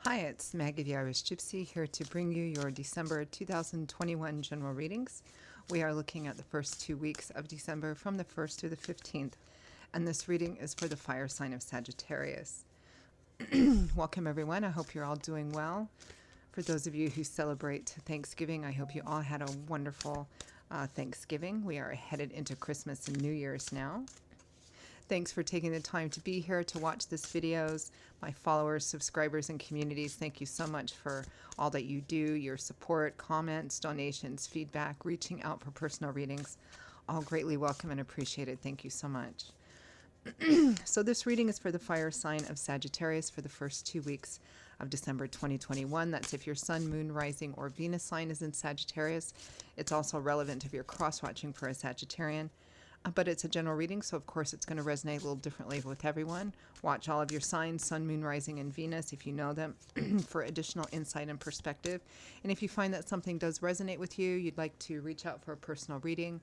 Hi, it's Maggie the Irish Gypsy here to bring you your December 2021 general readings. We are looking at the first 2 weeks of December from the 1st to the 15th, and this reading is for the fire sign of Sagittarius. Welcome, everyone. I hope you're all doing well. For those of you who celebrate Thanksgiving, I hope you all had a wonderful Thanksgiving. We are headed into Christmas and New Year's now. Thanks for taking the time to be here to watch this videos. My followers, subscribers, and communities, thank you so much for all that you do, your support, comments, donations, feedback, reaching out for personal readings. All greatly welcome and appreciated. Thank you so much. So this reading is for the fire sign of Sagittarius for the first 2 weeks of December 2021. That's if your sun, moon, rising, or Venus sign is in Sagittarius. It's also relevant if you're cross-watching for a Sagittarian. But it's a general reading, so of course it's going to resonate a little differently with everyone. Watch all of your signs, Sun, Moon, Rising, and Venus, if you know them, for additional insight and perspective. And if you find that something does resonate with you, you'd like to reach out for a personal reading,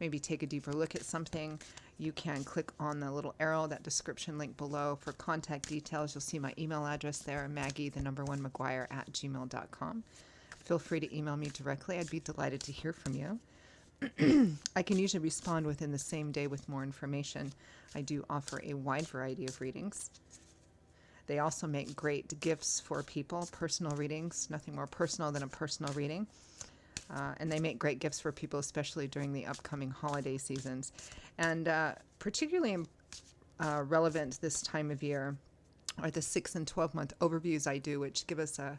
maybe take a deeper look at something, you can click on the little arrow, that description link below for contact details. You'll see my email address there, maggie1mcguire@gmail.com. Feel free to email me directly. I'd be delighted to hear from you. I can usually respond within the same day with more information. I do offer a wide variety of readings. They also make great gifts for people, personal readings, nothing more personal than a personal reading. And they make great gifts for people, especially during the upcoming holiday seasons. And particularly relevant this time of year are the 6 and 12-month overviews I do, which give us a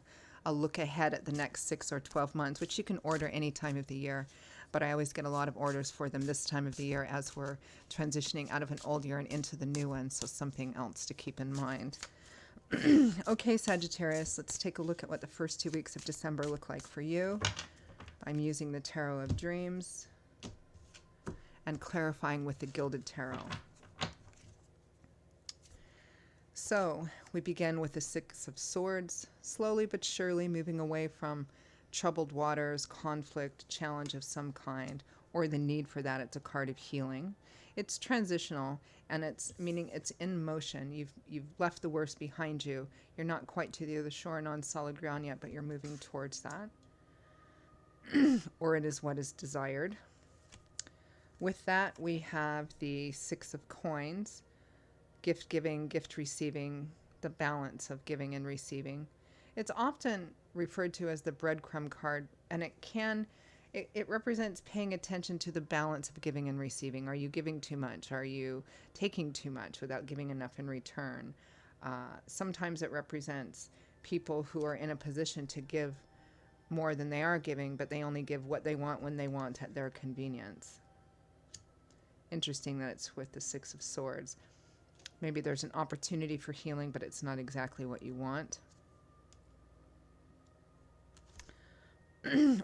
look ahead at the next 6 or 12 months, which you can order any time of the year. But I always get a lot of orders for them this time of the year as we're transitioning out of an old year and into the new one, so something else to keep in mind. Okay, Sagittarius, let's take a look at what the first 2 weeks of December look like for you. I'm using the Tarot of Dreams and clarifying with the Gilded Tarot. So we begin with the 6 of Swords, slowly but surely moving away from troubled waters, conflict, challenge of some kind, or the need for that. It's a card of healing. It's transitional, and it's meaning it's in motion. You've left the worst behind you. You're not quite to the other shore and on solid ground yet, but you're moving towards that. Or it is what is desired. With that, we have the 6 of Coins, gift giving, gift receiving, the balance of giving and receiving. It's often referred to as the breadcrumb card, and it represents paying attention to the balance of giving and receiving. Are you giving too much? Are you taking too much without giving enough in return? Sometimes it represents people who are in a position to give more than they are giving, but they only give what they want when they want at their convenience. Interesting that it's with the 6 of Swords. Maybe there's an opportunity for healing, but it's not exactly what you want.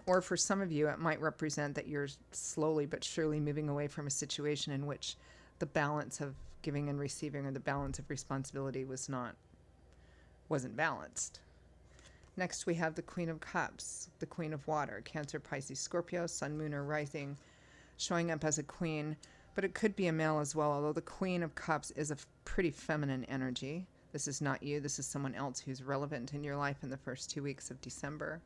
Or for some of you, it might represent that you're slowly but surely moving away from a situation in which the balance of giving and receiving, or the balance of responsibility, wasn't balanced. Next, we have the Queen of Cups, the Queen of Water, Cancer, Pisces, Scorpio, Sun, Moon, or Rising, showing up as a queen, but it could be a male as well, although the Queen of Cups is a pretty feminine energy. This is not you. This is someone else who's relevant in your life in the first 2 weeks of December.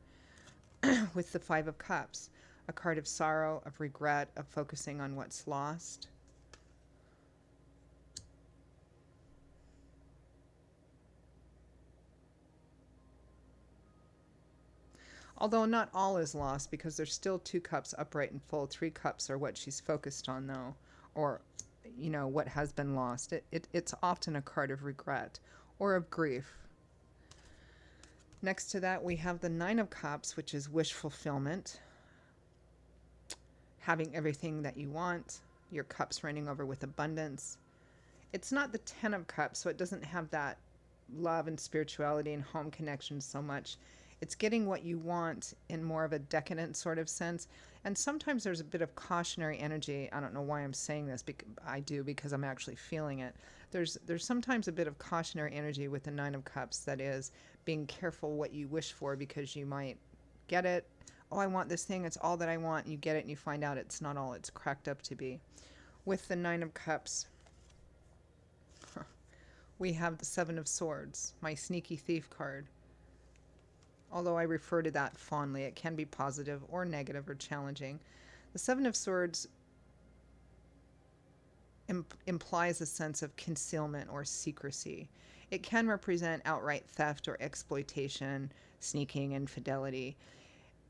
With the 5 of Cups, a card of sorrow, of regret, of focusing on what's lost. Although not all is lost, because there's still 2 cups upright and full. 3 cups are what she's focused on, though, or, what has been lost. It's often a card of regret or of grief. Next to that, we have the 9 of Cups, which is wish fulfillment, having everything that you want, your cups running over with abundance. It's not the 10 of Cups, so it doesn't have that love and spirituality and home connection so much. It's getting what you want in more of a decadent sort of sense. And sometimes there's a bit of cautionary energy. I don't know why I'm saying this. I do, because I'm actually feeling it. There's sometimes a bit of cautionary energy with the 9 of Cups, that is being careful what you wish for, because you might get it. Oh, I want this thing. It's all that I want. You get it and you find out it's not all it's cracked up to be. With the 9 of Cups, we have the 7 of Swords, my sneaky thief card. although I refer to that fondly. It can be positive or negative or challenging. The Seven of Swords implies a sense of concealment or secrecy. It can represent outright theft or exploitation, sneaking, infidelity.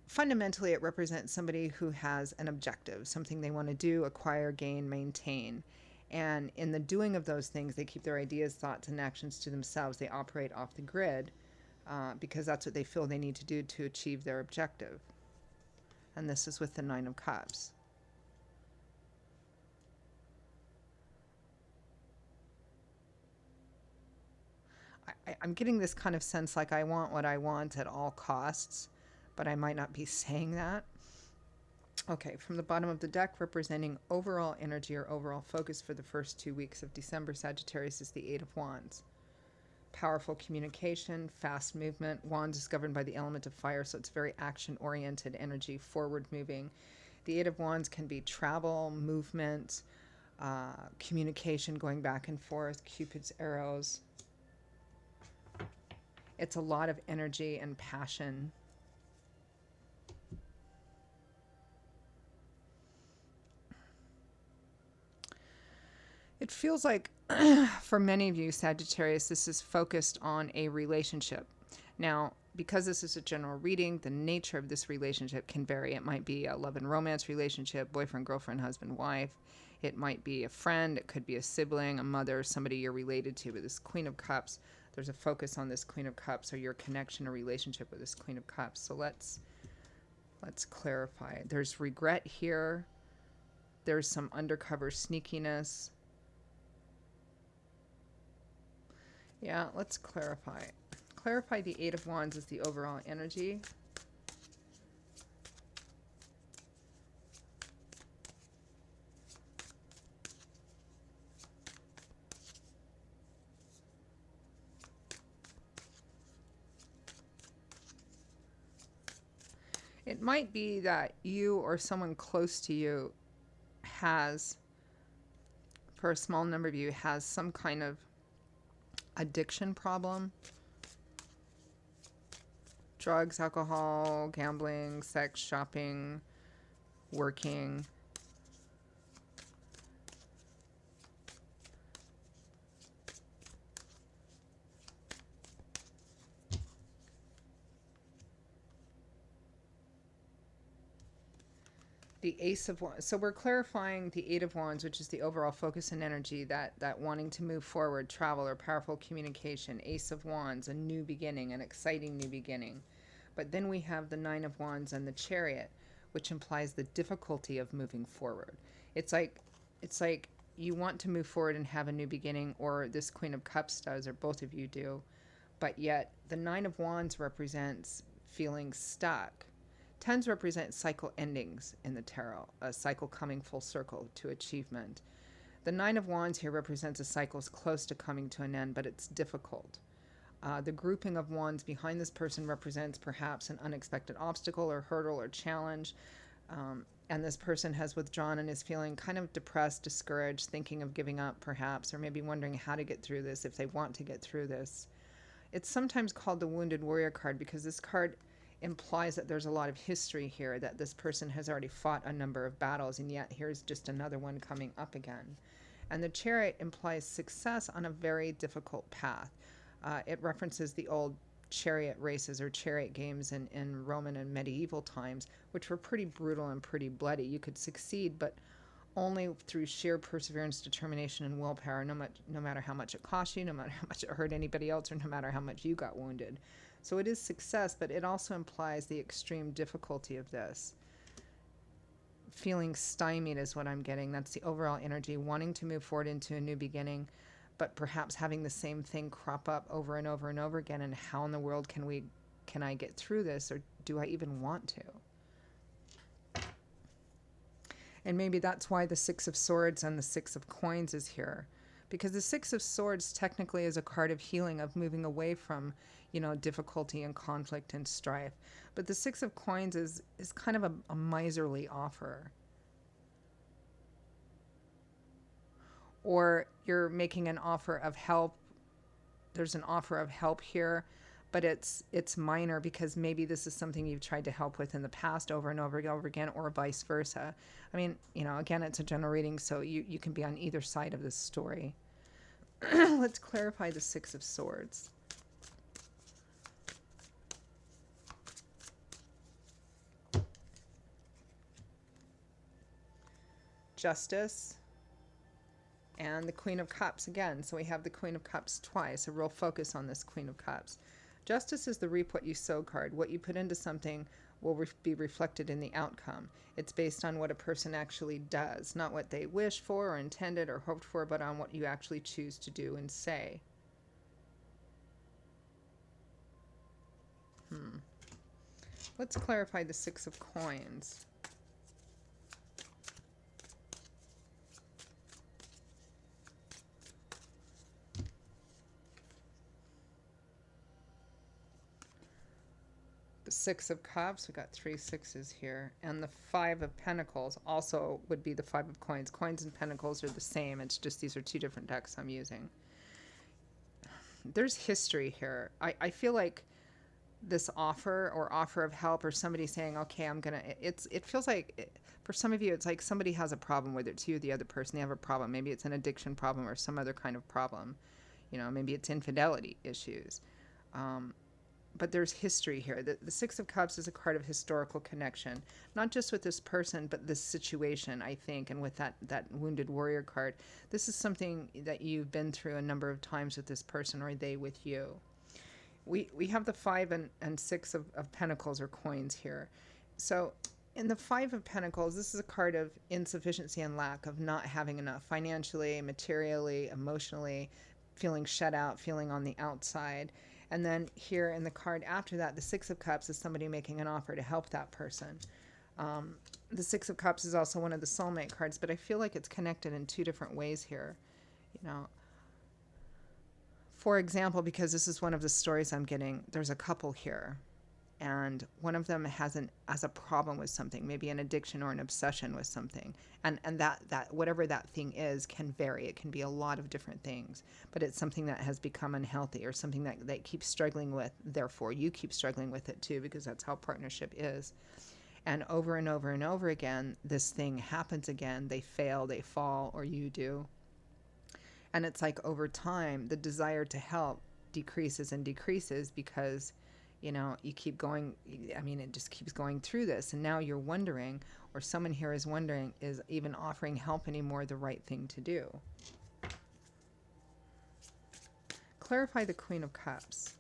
Fundamentally, it represents somebody who has an objective, something they want to do, acquire, gain, maintain. And in the doing of those things, they keep their ideas, thoughts, and actions to themselves. They operate off the grid because that's what they feel they need to do to achieve their objective. And this is with the Nine of Cups. I'm getting this kind of sense like I want what I want at all costs, but I might not be saying that. Okay, from the bottom of the deck, representing overall energy or overall focus for the first 2 weeks of December, Sagittarius, is the Eight of Wands. Powerful communication, fast movement. Wands is governed by the element of fire, so it's very action-oriented energy, forward-moving. The Eight of Wands can be travel, movement, communication, going back and forth, Cupid's arrows. It's a lot of energy and passion. It feels like for many of you, Sagittarius, this is focused on a relationship. Now, because this is a general reading, the nature of this relationship can vary. It might be a love and romance relationship, boyfriend, girlfriend, husband, wife. It might be a friend. It could be a sibling, a mother, somebody you're related to. But this Queen of Cups, there's a focus on this Queen of Cups or your connection or relationship with this Queen of Cups. So let's clarify. There's regret here. There's some undercover sneakiness. Yeah, let's clarify. Clarify the Eight of Wands as the overall energy. It might be that you or someone close to you has, for a small number of you, has some kind of addiction problem. Drugs, alcohol, gambling, sex, shopping, working. The Ace of Wands. So we're clarifying the Eight of Wands, which is the overall focus and energy, that wanting to move forward, travel, or powerful communication. Ace of Wands, a new beginning, an exciting new beginning. But then we have the Nine of Wands and the Chariot, which implies the difficulty of moving forward. It's like you want to move forward and have a new beginning, or this Queen of Cups does, or both of you do. But yet the Nine of Wands represents feeling stuck. Tens represent cycle endings in the tarot, a cycle coming full circle to achievement. The Nine of Wands here represents a cycle close to coming to an end, but it's difficult. The grouping of wands behind this person represents perhaps an unexpected obstacle or hurdle or challenge, and this person has withdrawn and is feeling kind of depressed, discouraged, thinking of giving up perhaps, or maybe wondering how to get through this, if they want to get through this. It's sometimes called the Wounded Warrior card because this card implies that there's a lot of history here, that this person has already fought a number of battles, and yet here's just another one coming up again. And the Chariot implies success on a very difficult path. It references the old chariot races or chariot games in Roman and medieval times, which were pretty brutal and pretty bloody. You could succeed, but only through sheer perseverance, determination, and willpower, no matter how much it cost you, no matter how much it hurt anybody else, or no matter how much you got wounded. So it is success, but it also implies the extreme difficulty of this. Feeling stymied is what I'm getting. That's the overall energy, wanting to move forward into a new beginning, but perhaps having the same thing crop up over and over and over again. And how in the world can I get through this, or do I even want to? And maybe that's why the Six of Swords and the Six of Coins is here. Because the Six of Swords technically is a card of healing, of moving away from, difficulty and conflict and strife. But the Six of Coins is kind of a miserly offer. Or you're making an offer of help. There's an offer of help here, but it's minor because maybe this is something you've tried to help with in the past over and over and over again, or vice versa. I mean, again, it's a general reading, so you can be on either side of this story. Let's clarify the Six of Swords. Justice and the Queen of Cups again. So we have the Queen of Cups twice, a real focus on this Queen of Cups. Justice is the reap what you sow card. What you put into something will be reflected in the outcome. It's based on what a person actually does, not what they wish for or intended or hoped for, but on what you actually choose to do and say. Let's clarify the Six of Coins. The Six of Cups, we got 3 sixes here, and the Five of Pentacles also would be the Five of Coins. Coins and Pentacles are the same, it's just these are two different decks I'm using. There's history here. I feel like this offer of help, or somebody saying, okay, it feels like, for some of you, it's like somebody has a problem, whether it's you or the other person, they have a problem. Maybe it's an addiction problem or some other kind of problem. Maybe it's infidelity issues. But there's history here. The Six of Cups is a card of historical connection, not just with this person, but this situation, I think, and with that Wounded Warrior card. This is something that you've been through a number of times with this person, or they with you. We have the Five and Six of Pentacles or coins here. So in the Five of Pentacles, this is a card of insufficiency and lack, of not having enough financially, materially, emotionally, feeling shut out, feeling on the outside. And then here in the card after that, the Six of Cups is somebody making an offer to help that person. The Six of Cups is also one of the soulmate cards, but I feel like it's connected in two different ways here. For example, because this is one of the stories I'm getting, there's a couple here, and one of them has a problem with something, maybe an addiction or an obsession with something, and that whatever that thing is can vary. It can be a lot of different things, but it's something that has become unhealthy, or something that they keep struggling with. Therefore, you keep struggling with it too, because that's how partnership is. And over and over and over again, this thing happens again. They fail, they fall, or you do. And it's like over time, the desire to help decreases and decreases because you keep going. It just keeps going through this. And now you're wondering, or someone here is wondering, is even offering help anymore the right thing to do? Clarify the Queen of Cups.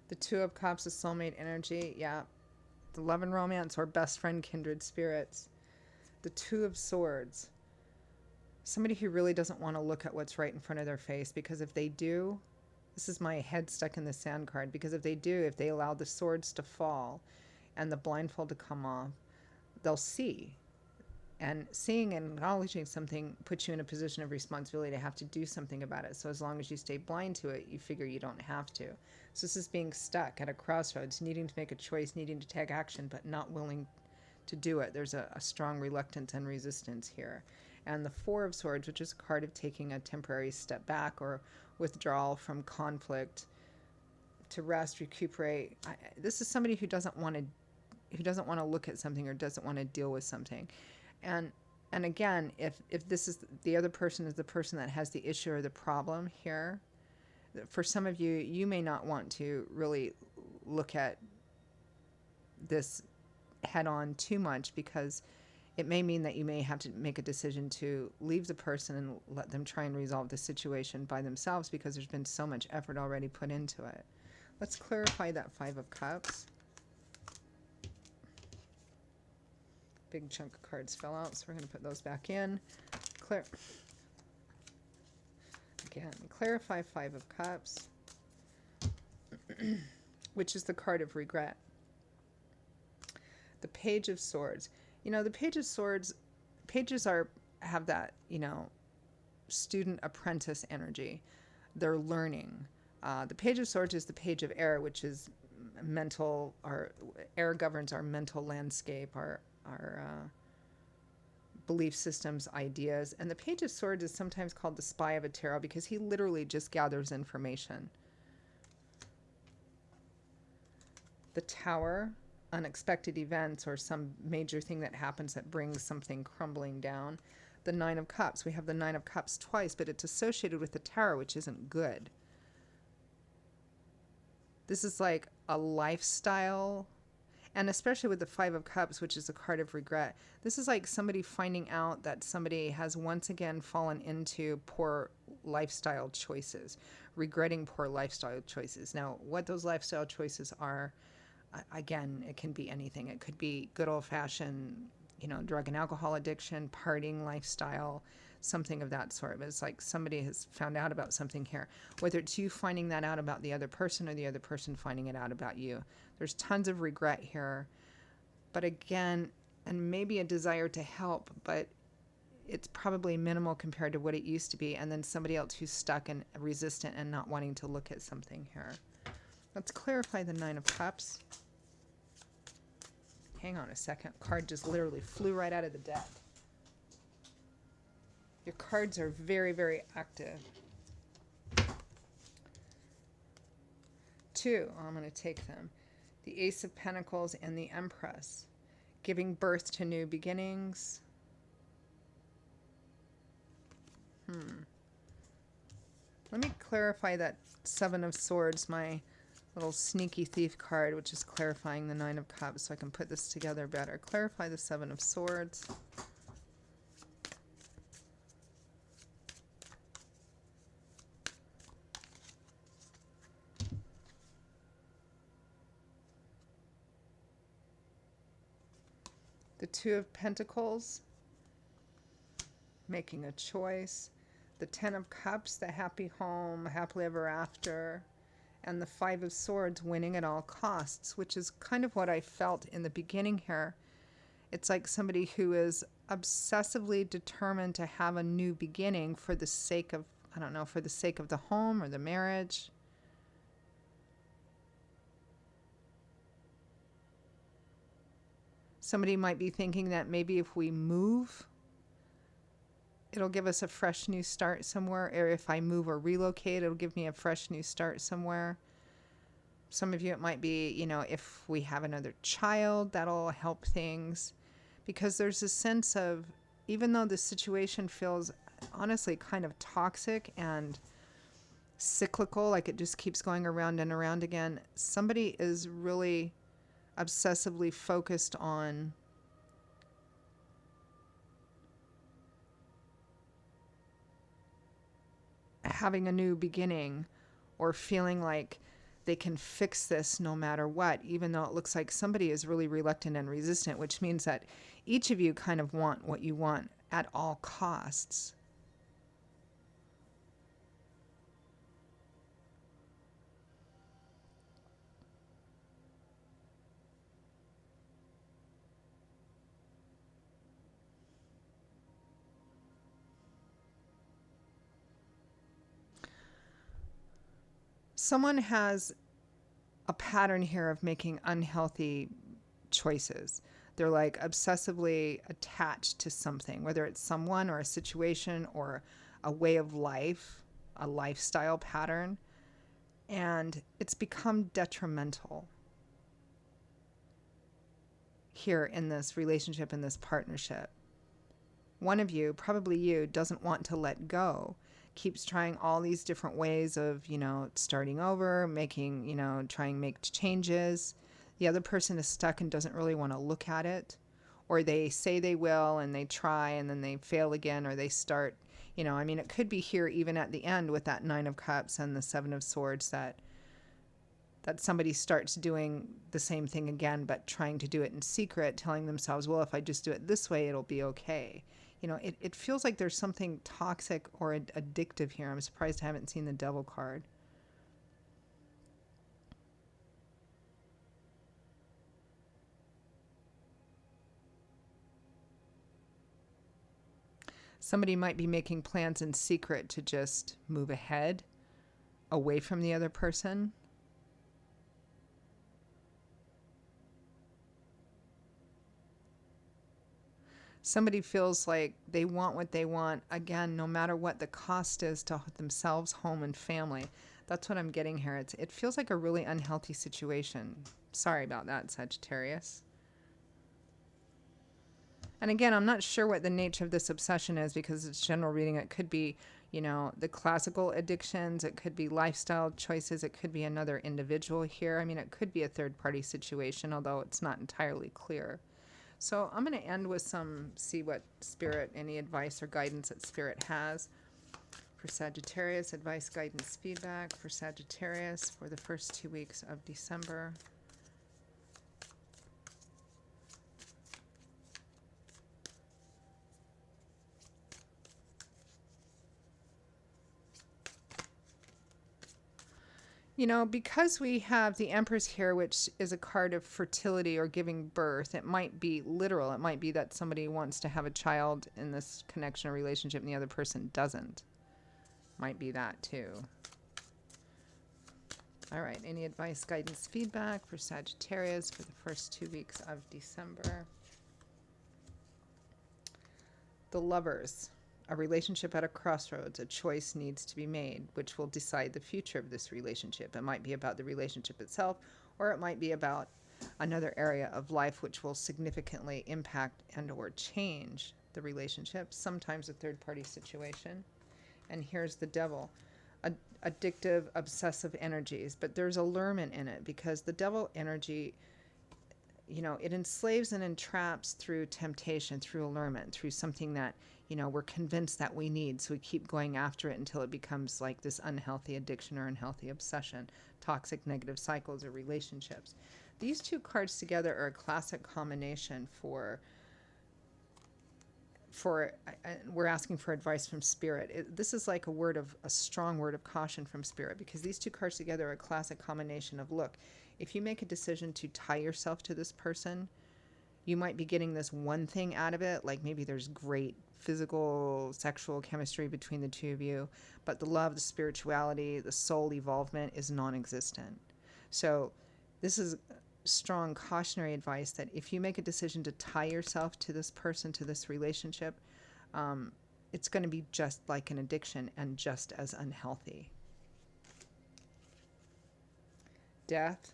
The Two of Cups is soulmate energy. Yeah. The love and romance, or best friend, kindred spirits. The Two of Swords. Somebody who really doesn't want to look at what's right in front of their face, because if they do, this is my head stuck in the sand card, because if they allow the swords to fall and the blindfold to come off, they'll see. And seeing and acknowledging something puts you in a position of responsibility to have to do something about it. So as long as you stay blind to it, you figure you don't have to. So this is being stuck at a crossroads, needing to make a choice, needing to take action, but not willing to do it. There's a strong reluctance and resistance here. And the Four of Swords, which is a card of taking a temporary step back or withdrawal from conflict to rest, recuperate. This is somebody who doesn't want to look at something, or doesn't want to deal with something. And again, if this is the other person, is the person that has the issue or the problem here, for some of you, you may not want to really look at this head on too much, because it may mean that you may have to make a decision to leave the person and let them try and resolve the situation by themselves, because there's been so much effort already put into it. Let's clarify that Five of Cups. Big chunk of cards fell out, so we're going to put those back in. Clarify Five of Cups, which is the card of regret. The Page of Swords. The Page of Swords, pages have that, student apprentice energy. They're learning. The Page of Swords is the Page of Air, which is mental. Our air governs our mental landscape, our belief systems, ideas. And the Page of Swords is sometimes called the spy of a tarot because he literally just gathers information. The Tower, unexpected events or some major thing that happens that brings something crumbling down. The Nine of Cups, we have the Nine of Cups twice, but it's associated with the Tower, which isn't good. This is like a lifestyle, and especially with the Five of Cups, which is a card of regret. This is like somebody finding out that somebody has once again fallen into poor lifestyle choices, regretting poor lifestyle choices. Now, what those lifestyle choices are, again, it can be anything. It could be good old-fashioned, drug and alcohol addiction, partying lifestyle, something of that sort. But it's like somebody has found out about something here, whether it's you finding that out about the other person or the other person finding it out about you. There's tons of regret here. But again, and maybe a desire to help, but it's probably minimal compared to what it used to be. And then somebody else who's stuck and resistant and not wanting to look at something here. Let's clarify the Nine of Cups. Hang on a second. Card just literally flew right out of the deck. Your cards are very, very active. 2, I'm going to take them. The Ace of Pentacles and the Empress. Giving birth to new beginnings. Let me clarify that Seven of Swords, my little sneaky thief card, which is clarifying the Nine of Cups, so I can put this together better. Clarify the Seven of Swords. The Two of Pentacles, making a choice. The Ten of Cups, the happy home, happily ever after. And the Five of Swords, winning at all costs, which is kind of what I felt in the beginning here. It's like somebody who is obsessively determined to have a new beginning for the sake of, I don't know, for the sake of the home or the marriage. Somebody might be thinking that maybe if we move, it'll give us a fresh new start somewhere. Or if I move or relocate, it'll give me a fresh new start somewhere. Some of you, it might be, if we have another child, that'll help things. Because there's a sense of, even though the situation feels honestly kind of toxic and cyclical, like it just keeps going around and around again, somebody is really obsessively focused on having a new beginning, or feeling like they can fix this no matter what, even though it looks like somebody is really reluctant and resistant, which means that each of you kind of want what you want at all costs. Someone has a pattern here of making unhealthy choices. They're like obsessively attached to something, whether it's someone or a situation or a way of life, a lifestyle pattern, and it's become detrimental here in this relationship, in this partnership. One of you, probably you, doesn't want to let go, keeps trying all these different ways of, starting over, making, trying to make changes. The other person is stuck and doesn't really want to look at it, or they say they will and they try and then they fail again, or they start, it could be here even at the end with that Nine of Cups and the Seven of Swords that somebody starts doing the same thing again, but trying to do it in secret, telling themselves, well, if I just do it this way, it'll be okay. It feels like there's something toxic or addictive here. I'm surprised I haven't seen the Devil card. Somebody might be making plans in secret to just move ahead, away from the other person. Somebody feels like they want what they want, again, no matter what the cost is to themselves, home, and family. That's what I'm getting here. It feels like a really unhealthy situation. Sorry about that, Sagittarius. And again, I'm not sure what the nature of this obsession is because it's general reading. It could be, the classical addictions. It could be lifestyle choices. It could be another individual here. I mean, it could be a third-party situation, although it's not entirely clear. So I'm going to end with see what Spirit, any advice or guidance that Spirit has for Sagittarius, advice, guidance, feedback for Sagittarius for the first 2 weeks of December. Because we have the Empress here, which is a card of fertility or giving birth, it might be literal. It might be that somebody wants to have a child in this connection or relationship and the other person doesn't. Might be that too. All right, any advice, guidance, feedback for Sagittarius for the first 2 weeks of December? The Lovers. A relationship at a crossroads, a choice needs to be made, which will decide the future of this relationship. It might be about the relationship itself, or it might be about another area of life which will significantly impact and or change the relationship, sometimes a third-party situation. And here's the Devil. Addictive, obsessive energies, but there's allurement in it because the Devil energy, it enslaves and entraps through temptation, through allurement, through something that, we're convinced that we need. So we keep going after it until it becomes like this unhealthy addiction or unhealthy obsession, toxic negative cycles or relationships. These two cards together are a classic combination for we're asking for advice from Spirit. This is like a strong word of caution from Spirit because these two cards together are a classic combination of, look, if you make a decision to tie yourself to this person, you might be getting this one thing out of it, like maybe there's great physical, sexual chemistry between the two of you, but the love, the spirituality, the soul evolvement is non-existent. So this is strong cautionary advice that if you make a decision to tie yourself to this person, to this relationship, it's going to be just like an addiction and just as unhealthy. Death,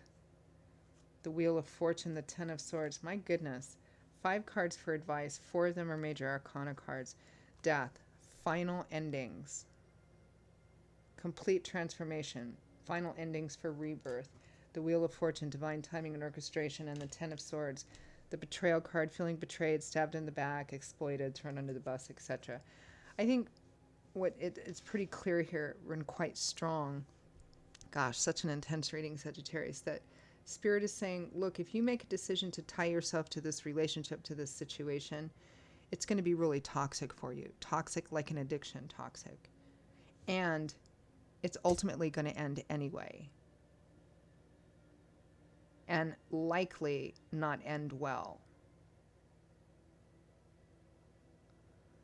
the Wheel of Fortune, the Ten of Swords. My goodness. 5 cards for advice. 4 of them are major arcana cards. Death, final endings, complete transformation, final endings for rebirth. The Wheel of Fortune, divine timing and orchestration, and the Ten of Swords. The betrayal card, feeling betrayed, stabbed in the back, exploited, thrown under the bus, etc. I think it's pretty clear here and quite strong. Gosh, such an intense reading, Sagittarius, that Spirit is saying, look, if you make a decision to tie yourself to this relationship, to this situation, it's going to be really toxic for you. Toxic like an addiction, toxic. And it's ultimately going to end anyway. And likely not end well.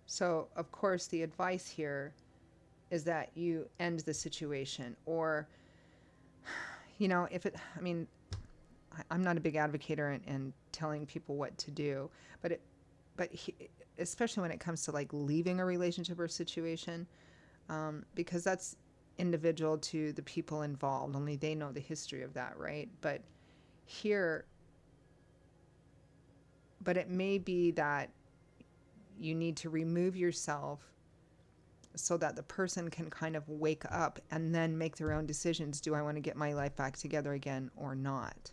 So, of course, the advice here is that you end the situation, or, I'm not a big advocate in telling people what to do, but especially when it comes to like leaving a relationship or situation, because that's individual to the people involved. Only they know the history of that, right? But it may be that you need to remove yourself so that the person can kind of wake up and then make their own decisions. Do I want to get my life back together again or not?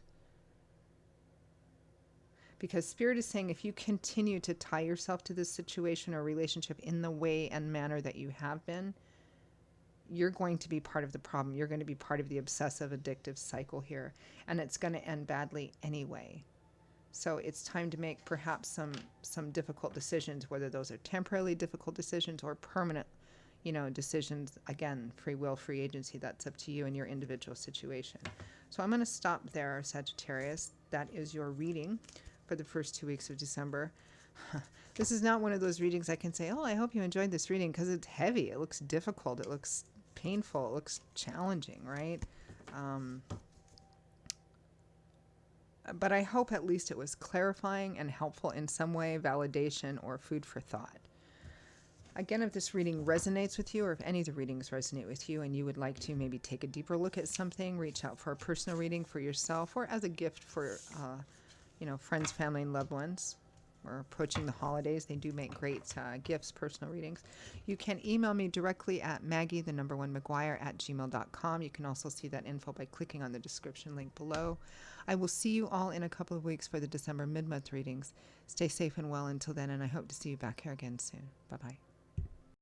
Because Spirit is saying if you continue to tie yourself to this situation or relationship in the way and manner that you have been, you're going to be part of the problem. You're going to be part of the obsessive addictive cycle here, and it's going to end badly anyway. So it's time to make perhaps some difficult decisions, whether those are temporarily difficult decisions or permanent, decisions. Again, free will, free agency, that's up to you in your individual situation. So I'm going to stop there, Sagittarius. That is your reading for the first 2 weeks of December. This is not one of those readings I can say, oh, I hope you enjoyed this reading, because it's heavy. It looks difficult. It looks painful. It looks challenging, right? but I hope at least it was clarifying and helpful in some way, validation, or food for thought. Again, if this reading resonates with you, or if any of the readings resonate with you and you would like to maybe take a deeper look at something, reach out for a personal reading for yourself or as a gift for friends, family, and loved ones. We're approaching the holidays. They do make great gifts, personal readings. You can email me directly at maggie1mcguire@gmail.com. You can also see that info by clicking on the description link below. I will see you all in a couple of weeks for the December mid-month readings. Stay safe and well until then, and I hope to see you back here again soon. Bye-bye.